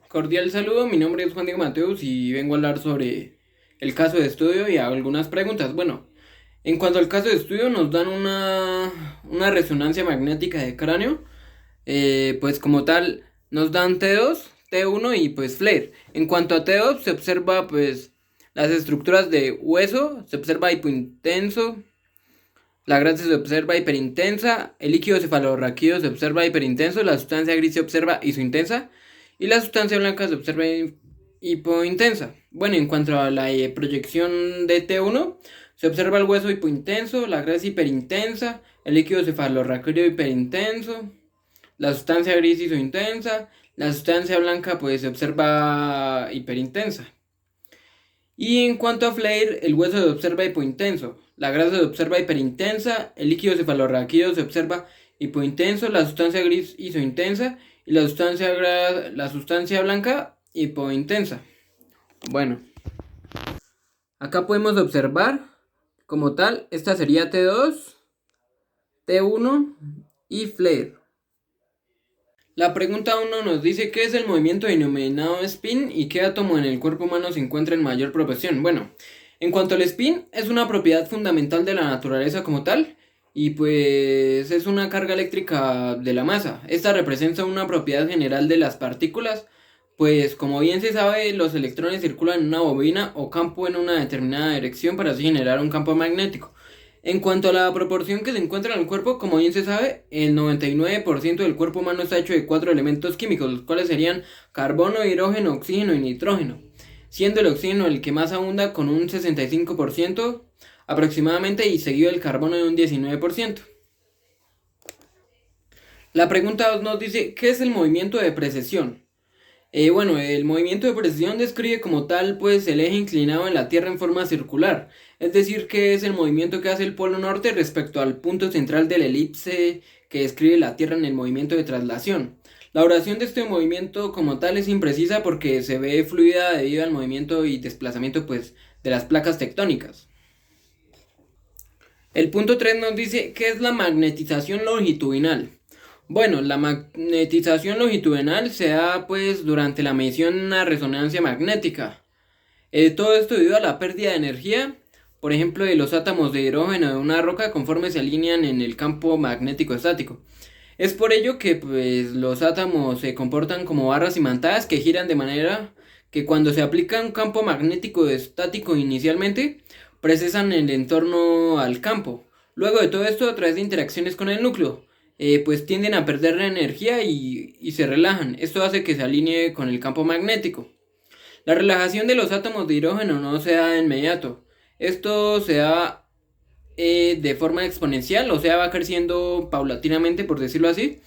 Cordial saludo, mi nombre es Juan Diego Mateus y vengo a hablar sobre el caso de estudio y hago algunas preguntas. Bueno, en cuanto al caso de estudio nos dan una resonancia magnética de cráneo, pues como tal nos dan T2, T1 y pues FLAIR. En cuanto a T2 se observa pues las estructuras de hueso, se observa hipointenso, la grasa se observa hiperintensa, el líquido cefalorraquídeo se observa hiperintenso, la sustancia gris se observa isointensa y la sustancia blanca se observa hipointensa. Bueno, en cuanto a la proyección de T1, se observa el hueso hipointenso, la grasa hiperintensa, el líquido cefalorraquídeo hiperintenso, la sustancia gris isointensa, la sustancia blanca pues se observa hiperintensa. Y en cuanto a FLAIR, el hueso se observa hipointenso, la grasa se observa hiperintensa, el líquido cefalorraquídeo se observa hipointenso, la sustancia gris isointensa y la sustancia blanca hipointensa. Bueno, acá podemos observar como tal, esta sería T2, T1 y FLAIR. La pregunta 1 nos dice qué es el movimiento denominado spin y qué átomo en el cuerpo humano se encuentra en mayor proporción. Bueno, en cuanto al spin, es una propiedad fundamental de la naturaleza como tal y pues es una carga eléctrica de la masa. Esta representa una propiedad general de las partículas, pues como bien se sabe, los electrones circulan en una bobina o campo en una determinada dirección para así generar un campo magnético. En cuanto a la proporción que se encuentra en el cuerpo, como bien se sabe, el 99% del cuerpo humano está hecho de 4 elementos químicos, los cuales serían carbono, hidrógeno, oxígeno y nitrógeno, siendo el oxígeno el que más abunda con un 65% aproximadamente y seguido el carbono de un 19%. La pregunta 2 nos dice, ¿qué es el movimiento de precesión? Bueno, el movimiento de precesión describe como tal pues el eje inclinado en la Tierra en forma circular, es decir que es el movimiento que hace el polo norte respecto al punto central de la elipse que describe la Tierra en el movimiento de traslación. La duración de este movimiento como tal es imprecisa porque se ve fluida debido al movimiento y desplazamiento pues de las placas tectónicas. El punto 3 nos dice qué es la magnetización longitudinal. Bueno, la magnetización longitudinal se da pues durante la medición de una resonancia magnética. Todo esto debido a la pérdida de energía, por ejemplo, de los átomos de hidrógeno de una roca conforme se alinean en el campo magnético estático. Es por ello que pues los átomos se comportan como barras imantadas que giran de manera que cuando se aplica un campo magnético estático inicialmente, precesan el entorno al campo. Luego de todo esto, a través de interacciones con el núcleo, pues tienden a perder la energía y se relajan. Esto hace que se alinee con el campo magnético. La relajación de los átomos de hidrógeno no se da de inmediato. Esto se da de forma exponencial, o sea, va creciendo paulatinamente, por decirlo así,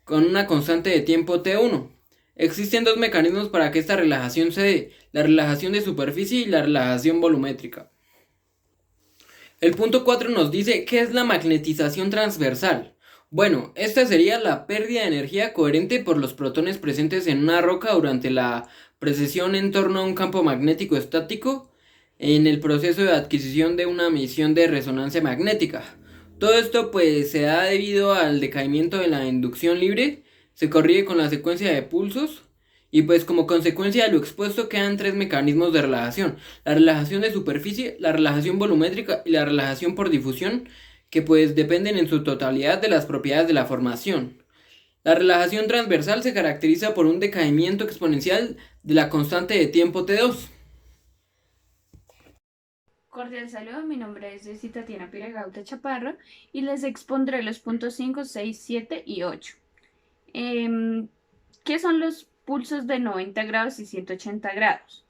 con una constante de tiempo T1. Existen dos mecanismos para que esta relajación se dé, la relajación de superficie y la relajación volumétrica. El punto 4 nos dice qué es la magnetización transversal. Bueno, esta sería la pérdida de energía coherente por los protones presentes en una roca durante la precesión en torno a un campo magnético estático en el proceso de adquisición de una misión de resonancia magnética. Todo esto pues se da debido al decaimiento de la inducción libre, se corrige con la secuencia de pulsos y pues como consecuencia de lo expuesto quedan tres mecanismos de relajación: la relajación de superficie, la relajación volumétrica y la relajación por difusión, que pues dependen en su totalidad de las propiedades de la formación. La relajación transversal se caracteriza por un decaimiento exponencial de la constante de tiempo T2. Cordial saludo, mi nombre es Jessy Tatiana Piragauta Chaparro y les expondré los puntos 5, 6, 7 y 8. ¿Qué son los pulsos de 90 grados y 180 grados?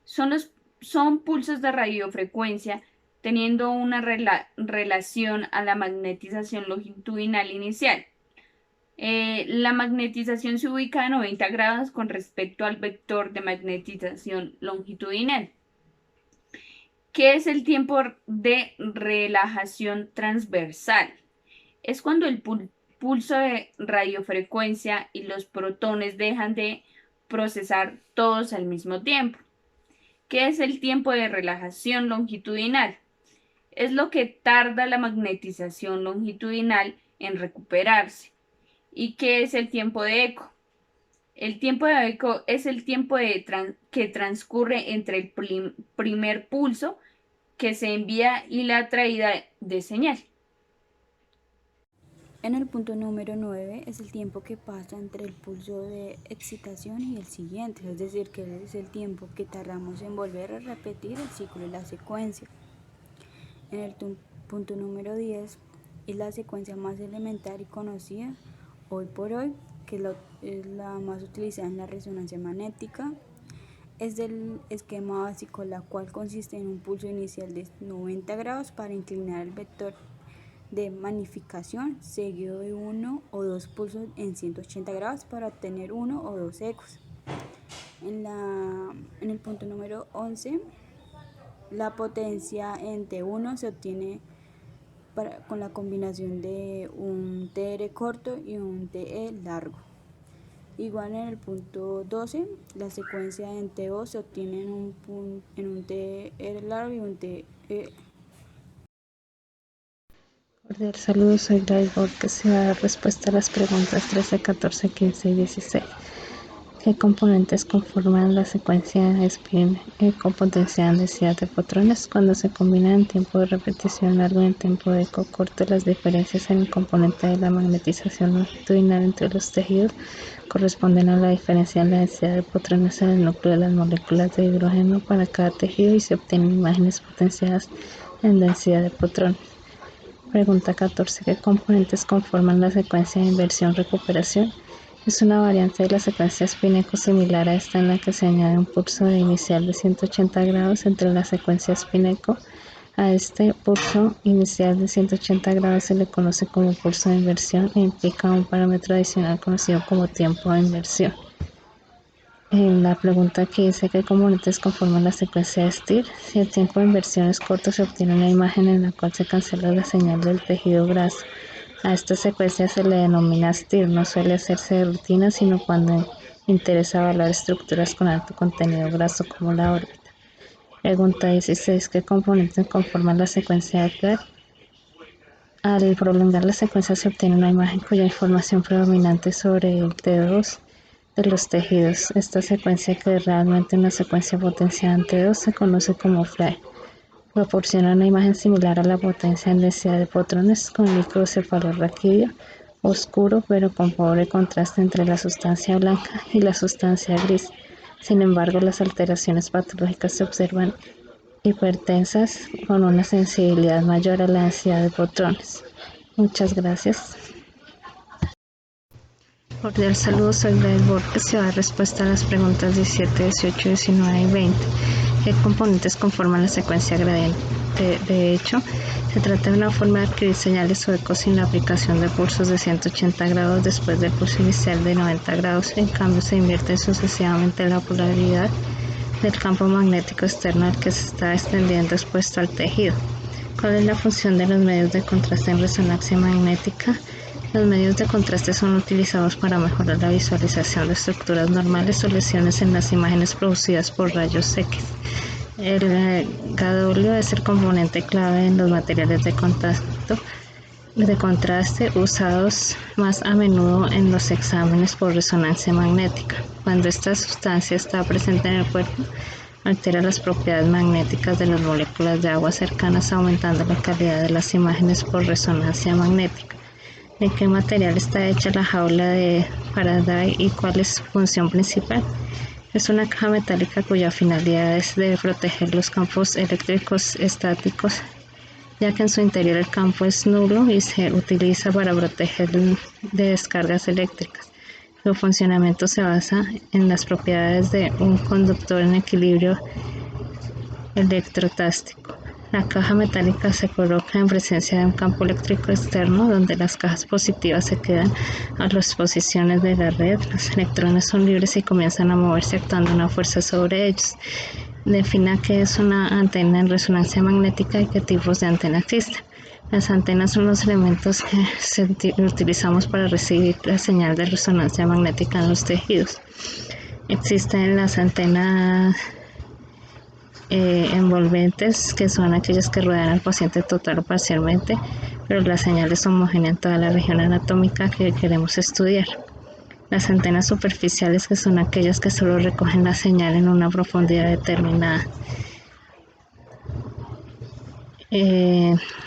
Son pulsos de radiofrecuencia teniendo una relación a la magnetización longitudinal inicial. La magnetización se ubica a 90 grados con respecto al vector de magnetización longitudinal. ¿Qué es el tiempo de relajación transversal? Es cuando el pulso de radiofrecuencia y los protones dejan de procesar todos al mismo tiempo. ¿Qué es el tiempo de relajación longitudinal? Es lo que tarda la magnetización longitudinal en recuperarse. ¿Y qué es el tiempo de eco? El tiempo de eco es el tiempo que transcurre entre el primer pulso que se envía y la traída de señal. En el punto número 9 es el tiempo que pasa entre el pulso de excitación y el siguiente, es decir, que es el tiempo que tardamos en volver a repetir el ciclo y la secuencia. En el punto número 10 es la secuencia más elemental y conocida hoy por hoy, que es la más utilizada en la resonancia magnética. Es del esquema básico, la cual consiste en un pulso inicial de 90 grados para inclinar el vector de magnificación, seguido de uno o dos pulsos en 180 grados para obtener uno o dos ecos. En el punto número 11, la potencia en T1 se obtiene con la combinación de un TR corto y un TE largo. Igual en el punto 12, la secuencia en TO se obtiene en un TR largo y un TE. Cordial saludo, soy Gladys Borges y voy a dar respuesta a las preguntas 13, 14, 15 y 16. ¿Qué componentes conforman la secuencia spin con potencia de densidad de fotones? Cuando se combinan en tiempo de repetición largo y en tiempo de eco corto, las diferencias en el componente de la magnetización longitudinal entre los tejidos corresponden a la diferencia en la densidad de fotones en el núcleo de las moléculas de hidrógeno para cada tejido y se obtienen imágenes potenciadas en densidad de fotones. Pregunta 14. ¿Qué componentes conforman la secuencia de inversión-recuperación? Es una variante de la secuencia spin-eco similar a esta en la que se añade un pulso inicial de 180 grados entre la secuencia spin-eco. A este pulso inicial de 180 grados se le conoce como pulso de inversión e implica un parámetro adicional conocido como tiempo de inversión. En la pregunta que dice qué componentes conforman la secuencia de STIR, si el tiempo de inversión es corto se obtiene una imagen en la cual se cancela la señal del tejido graso. A esta secuencia se le denomina STIR, no suele hacerse de rutina sino cuando interesa evaluar estructuras con alto contenido graso como la órbita. Pregunta 16, ¿qué componentes conforman la secuencia de TRAC? Al prolongar la secuencia se obtiene una imagen cuya información predominante sobre el T2 de los tejidos. Esta secuencia, que es realmente una secuencia potenciada en T2, se conoce como FLAE. Proporciona una imagen similar a la potencia en densidad de fotones con microcefalorraquídeo oscuro, pero con pobre contraste entre la sustancia blanca y la sustancia gris. Sin embargo, las alteraciones patológicas se observan hipertensas con una sensibilidad mayor a la densidad de fotones. Muchas gracias. Cordial saludo, soy Gladys Borges y voy a dar respuesta a las preguntas 17, 18, 19 y 20. ¿Qué componentes conforman la secuencia gradiente? De hecho, se trata de una forma de adquirir señales o ecos sin la aplicación de pulsos de 180 grados después del pulso inicial de 90 grados. En cambio, se invierte sucesivamente la polaridad del campo magnético externo al que se está extendiendo expuesto al tejido. ¿Cuál es la función de los medios de contraste en resonancia magnética? Los medios de contraste son utilizados para mejorar la visualización de estructuras normales o lesiones en las imágenes producidas por rayos X. El gadolio es el componente clave en los materiales de contraste usados más a menudo en los exámenes por resonancia magnética. Cuando esta sustancia está presente en el cuerpo, altera las propiedades magnéticas de las moléculas de agua cercanas, aumentando la calidad de las imágenes por resonancia magnética. ¿De qué material está hecha la jaula de Faraday y cuál es su función principal? Es una caja metálica cuya finalidad es de proteger los campos eléctricos estáticos, ya que en su interior el campo es nulo y se utiliza para proteger de descargas eléctricas. Su funcionamiento se basa en las propiedades de un conductor en equilibrio electrostático. La caja metálica se coloca en presencia de un campo eléctrico externo donde las cajas positivas se quedan a las posiciones de la red. Los electrones son libres y comienzan a moverse actuando una fuerza sobre ellos. Defina qué es una antena en resonancia magnética y qué tipos de antenas existen. Las antenas son los elementos que utilizamos para recibir la señal de resonancia magnética en los tejidos. Existen las antenas envolventes, que son aquellas que rodean al paciente total o parcialmente, pero la señal es homogénea en toda la región anatómica que queremos estudiar. Las antenas superficiales, que son aquellas que solo recogen la señal en una profundidad determinada.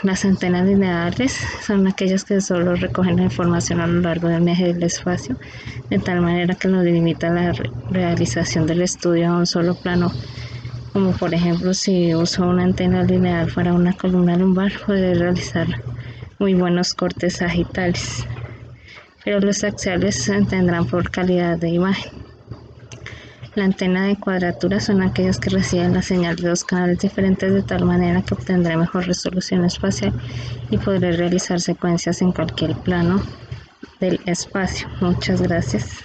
Las antenas lineares son aquellas que solo recogen la información a lo largo del eje del espacio, de tal manera que nos limita la realización del estudio a un solo plano, como por ejemplo si uso una antena lineal para una columna lumbar, podré realizar muy buenos cortes sagitales, pero los axiales se tendrán por calidad de imagen. La antena de cuadratura son aquellas que reciben la señal de dos canales diferentes, de tal manera que obtendré mejor resolución espacial y podré realizar secuencias en cualquier plano del espacio. Muchas gracias.